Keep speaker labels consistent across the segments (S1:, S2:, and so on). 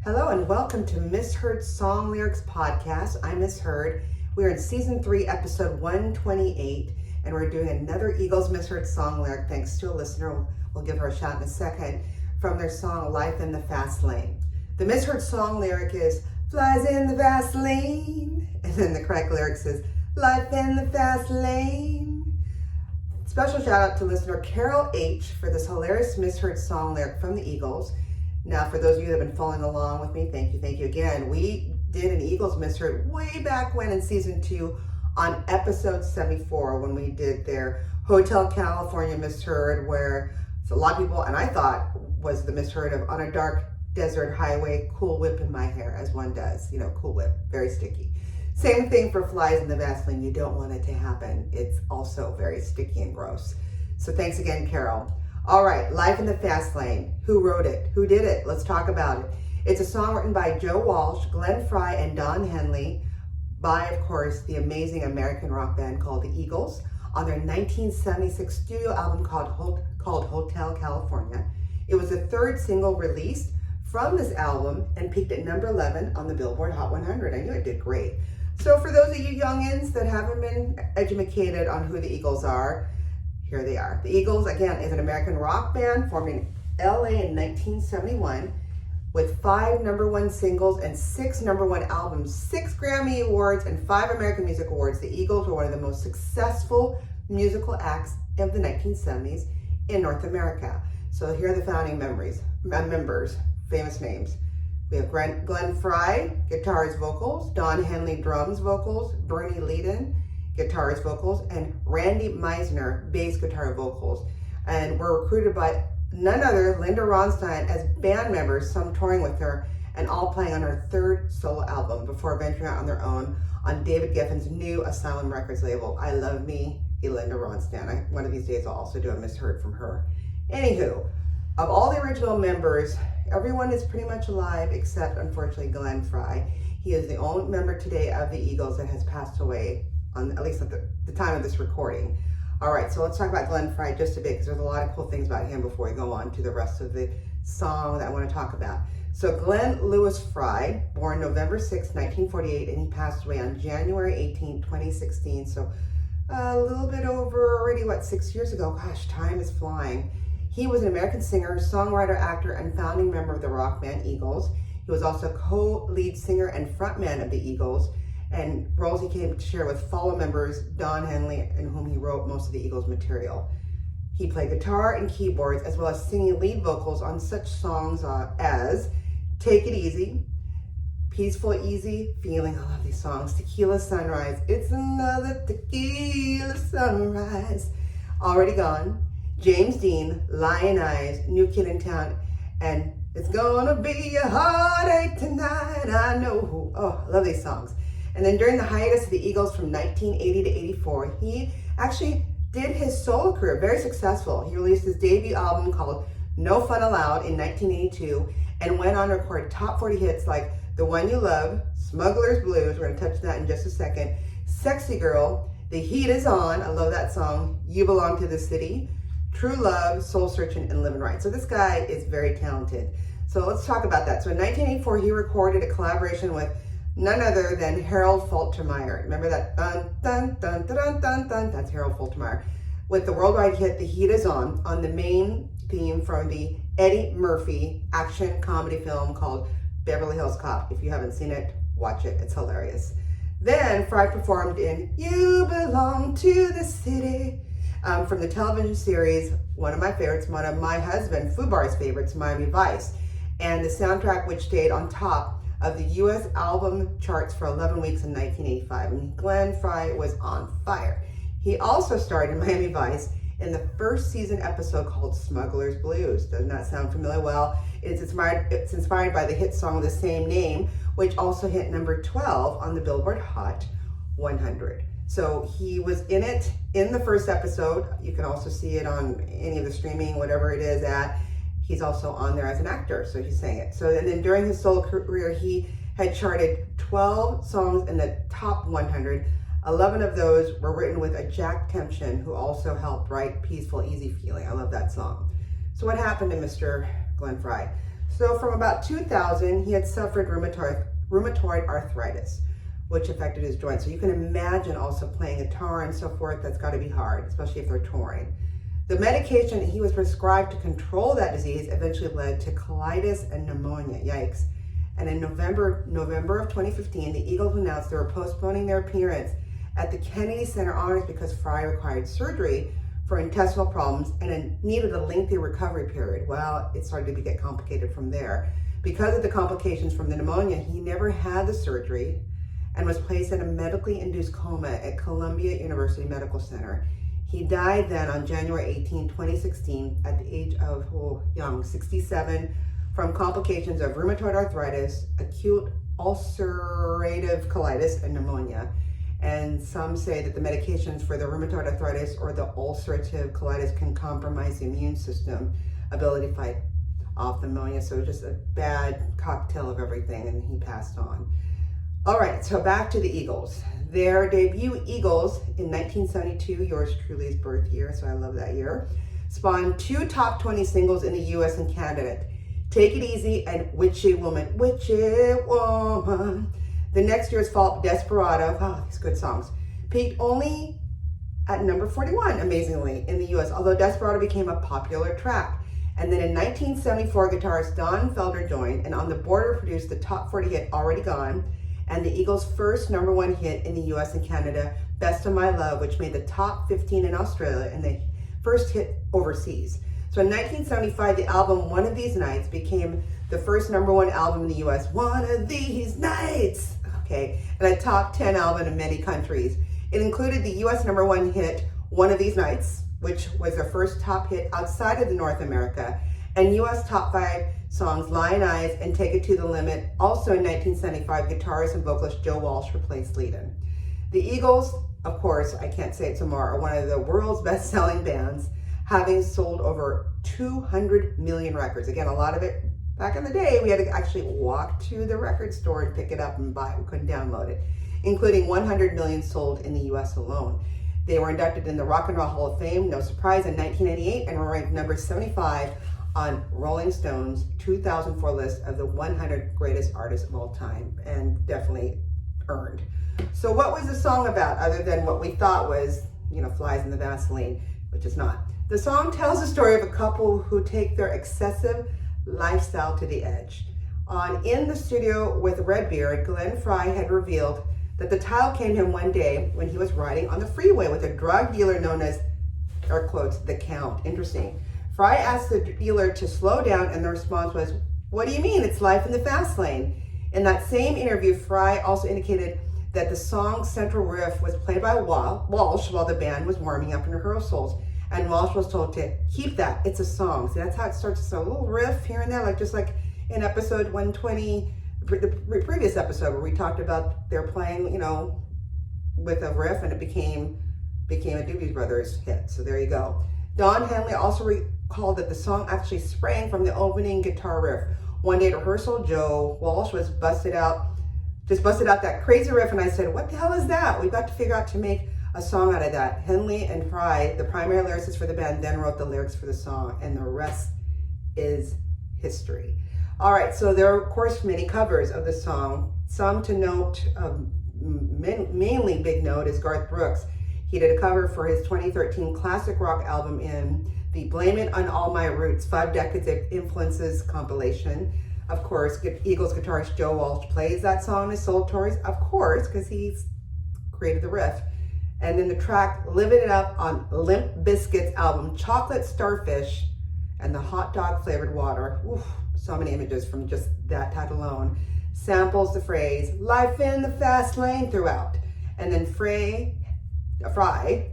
S1: Hello and welcome to Misheard Song Lyrics Podcast. I'm Misheard. We're in Season 3, Episode 128, and we're doing another Eagles Misheard song lyric thanks to a listener. We'll give her a shout in a second from their song Life in the Fast Lane. The misheard song lyric is Flies in the Fast Lane, and then the correct lyrics is Life in the Fast Lane. Special shout out to listener Carol H. for this hilarious misheard song lyric from the Eagles. Now, for those of you that have been following along with me, thank you again. We did an Eagles misheard way back when in Season 2 on Episode 74 when we did their Hotel California misheard, where a lot of people, and I thought was the misheard of On a Dark Desert Highway, Cool Whip in My Hair, as one does. You know, Cool Whip, very sticky. Same thing for Flies in the Vaseline. You don't want it to happen. It's also very sticky and gross. So thanks again, Carol. All right, Life in the Fast Lane. Who wrote it? Who did it? Let's talk about it. It's a song written by Joe Walsh, Glenn Frey, and Don Henley by, of course, the amazing American rock band called the Eagles on their 1976 studio album called Hotel California. It was the third single released from this album and peaked at number 11 on the Billboard Hot 100. I knew it did great. So for those of you youngins that haven't been educated on who the Eagles are, here they are. The Eagles, again, is an American rock band formed in LA in 1971 with 5 number 1 singles and 6 number 1 albums, 6 Grammy Awards, and 5 American Music Awards. The Eagles were one of the most successful musical acts of the 1970s in North America. So here are the founding members, famous names. We have Glenn Frey, guitars, vocals, Don Henley, drums, vocals, Bernie Leadon, guitars, vocals, and Randy Meisner, bass guitar, vocals. And were recruited by none other, Linda Ronstadt, as band members, some touring with her, and all playing on her third solo album before venturing out on their own on David Geffen's new Asylum Records label. I love me a Linda Ronstadt. One of these days I'll also do a misheard from her. Anywho, of all the original members, everyone is pretty much alive except, unfortunately, Glenn Frey. He is the only member today of the Eagles that has passed away, at least at the time of this recording. All right, so let's talk about Glenn Frey just a bit because there's a lot of cool things about him before we go on to the rest of the song that I want to talk about. So Glenn Lewis Frey, born November 6, 1948, and he passed away on January 18, 2016. So a little bit over already, 6 years ago? Gosh, time is flying. He was an American singer, songwriter, actor, and founding member of the rock band Eagles. He was also co-lead singer and frontman of the Eagles, and roles he came to share with fellow members Don Henley, in whom he wrote most of the Eagles material. He played guitar and keyboards, as well as singing lead vocals on such songs as Take It Easy, Peaceful Easy Feeling, I love these songs, Tequila Sunrise, It's Another Tequila Sunrise, Already Gone, James Dean, Lion Eyes, New Kid in Town, and It's Gonna Be a Heartache Tonight, I Know Who. Oh, I love these songs. And then during the hiatus of the Eagles from 1980 to 84, he actually did his solo career, very successful. He released his debut album called No Fun Allowed in 1982 and went on to record top 40 hits like The One You Love, Smuggler's Blues, we're gonna touch that in just a second, Sexy Girl, The Heat Is On, I love that song, You Belong to the City, True Love, Soul Searching, and Living Right. So this guy is very talented. So let's talk about that. So in 1984, he recorded a collaboration with none other than Harold Faltermeyer. Remember that? Dun, dun, dun, dun, dun, dun. That's Harold Faltermeyer. With the worldwide hit, The Heat Is On the main theme from the Eddie Murphy action comedy film called Beverly Hills Cop. If you haven't seen it, watch it. It's hilarious. Then Frey performed in You Belong to the City from the television series, one of my favorites, one of my husband, Fubar's favorites, Miami Vice, and the soundtrack which stayed on top of the U.S. album charts for 11 weeks in 1985, and Glenn Frey was on fire. He also starred in Miami Vice in the first season episode called Smuggler's Blues. Does not sound familiar? Well, it's inspired by the hit song of the same name, which also hit number 12 on the Billboard Hot 100. So he was in it in the first episode. You can also see it on any of the streaming, whatever it is at. He's also on there as an actor, so he sang it. So and then during his solo career, he had charted 12 songs in the top 100. 11 of those were written with a Jack Tempchin, who also helped write Peaceful Easy Feeling. I love that song. So what happened to Mr. Glenn Frey? So from about 2000, he had suffered rheumatoid arthritis, which affected his joints. So you can imagine also playing guitar and so forth. That's got to be hard, especially if they're touring. The medication he was prescribed to control that disease eventually led to colitis and pneumonia. Yikes. And in November of 2015, the Eagles announced they were postponing their appearance at the Kennedy Center Honors because Fry required surgery for intestinal problems and needed a lengthy recovery period. Well, it started to get complicated from there. Because of the complications from the pneumonia, he never had the surgery and was placed in a medically induced coma at Columbia University Medical Center. He died then on January 18, 2016 at the age of, young, 67, from complications of rheumatoid arthritis, acute ulcerative colitis, and pneumonia. And some say that the medications for the rheumatoid arthritis or the ulcerative colitis can compromise the immune system ability to fight off the pneumonia. So just a bad cocktail of everything, and he passed on. All right, so back to the Eagles. Their debut Eagles in 1972, yours truly's birth year, so I love that year, spawned 2 top 20 singles in the US and Canada, Take It Easy and Witchy Woman, Witchy Woman. The next year's follow-up, Desperado, these good songs, peaked only at number 41, amazingly, in the US, although Desperado became a popular track. And then in 1974, guitarist Don Felder joined, and On the Border produced the top 40 hit Already Gone, and the Eagles' first #1 hit in the US and Canada, Best of My Love, which made the top 15 in Australia and the first hit overseas. So in 1975, the album One of These Nights became the first #1 album in the US, One of These Nights, okay, and a top 10 album in many countries. It included the US #1 hit, One of These Nights, which was their first top hit outside of North America, and US top 5 songs Lion Eyes and Take It to the Limit. Also in 1975, guitarist and vocalist Joe Walsh replaced Leadin. The Eagles, of course, I can't say it tomorrow, are one of the world's best-selling bands, having sold over 200 million records. Again, a lot of it, back in the day, we had to actually walk to the record store and pick it up and buy it. We couldn't download it, including 100 million sold in the US alone. They were inducted in the Rock and Roll Hall of Fame, no surprise, in 1998, and were ranked number 75 on Rolling Stone's 2004 list of the 100 greatest artists of all time, and definitely earned. So what was the song about, other than what we thought was, flies in the Vaseline, which is not? The song tells the story of a couple who take their excessive lifestyle to the edge. In the studio with Redbeard, Glenn Frey had revealed that the title came to him one day when he was riding on the freeway with a drug dealer known as, air quotes, the Count. Interesting. Frey asked the dealer to slow down, and the response was, "What do you mean? It's life in the fast lane." In that same interview, Frey also indicated that the song's central riff was played by Walsh while the band was warming up in rehearsals, and Walsh was told to keep that. It's a song. See, that's how it starts. So a little riff here and there, just like in episode 120, the previous episode where we talked about they're playing, with a riff, and it became a Doobie Brothers hit. So there you go. Don Henley also recalled that the song actually sprang from the opening guitar riff. One day at rehearsal, Joe Walsh just busted out that crazy riff, and I said, "What the hell is that? We've got to figure out to make a song out of that." Henley and Frey, the primary lyricists for the band, then wrote the lyrics for the song, and the rest is history. All right, so there are, of course, many covers of the song. Some to note, mainly big note, is Garth Brooks. He did a cover for his 2013 classic rock album in the Blame It on All My Roots, 5 Decades of Influences compilation. Of course, Eagles guitarist Joe Walsh plays that song in his solo tours, of course, because he's created the riff. And then the track Live It Up on Limp Bizkit's album Chocolate Starfish and the hot dog flavored water. Oof, so many images from just that title alone. Samples the phrase "life in the fast lane" throughout. And then Frey,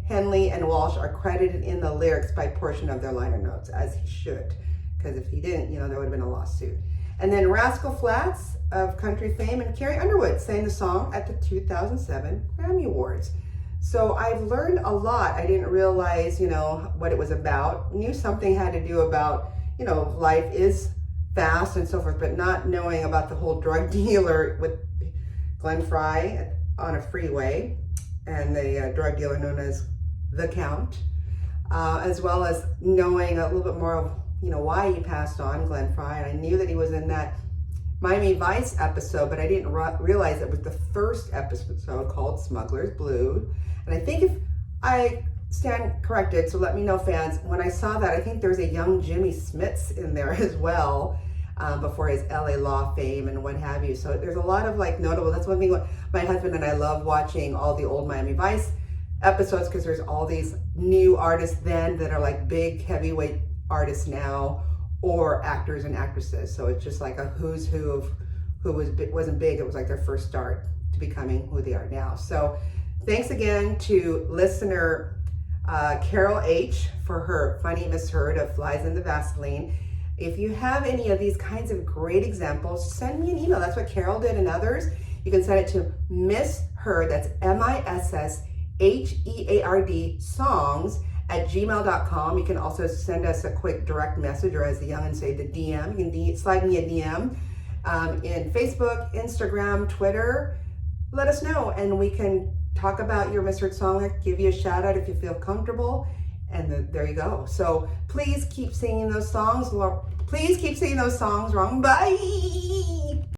S1: Henley, and Walsh are credited in the lyrics by portion of their liner notes, as he should, because if he didn't, there would have been a lawsuit. And then Rascal Flatts of country fame and Carrie Underwood sang the song at the 2007 Grammy Awards. So I've learned a lot. I didn't realize, what it was about. Knew something had to do about, life is fast and so forth, but not knowing about the whole drug dealer with Glenn Frey on a freeway, and the drug dealer known as the Count, as well as knowing a little bit more of, why he passed on, Glenn Frey. And I knew that he was in that Miami Vice episode, but I didn't realize it was the first episode called Smuggler's Blues. And I think, if I stand corrected, so let me know, fans, when I saw that, I think there's a young Jimmy Smits in there as well, before his LA Law fame and what have you. So there's a lot of notable, that's one thing my husband and I love watching all the old Miami Vice episodes, because there's all these new artists then that are big heavyweight artists now, or actors and actresses. So it's just like a who's who of who wasn't big. It was their first start to becoming who they are now. So thanks again to listener Carol H for her funny misheard of Flies in the Vaseline. If you have any of these kinds of great examples, send me an email. That's what Carol did, and others. You can send it to misheard, that's MISSHEARD songs@gmail.com. You can also send us a quick direct message, or as the youngins say, the DM. You can slide me a DM in Facebook, Instagram, Twitter. Let us know, and we can talk about your misheard song, give you a shout out if you feel comfortable, and there you go. So please keep singing those songs. Please keep singing those songs wrong. Bye.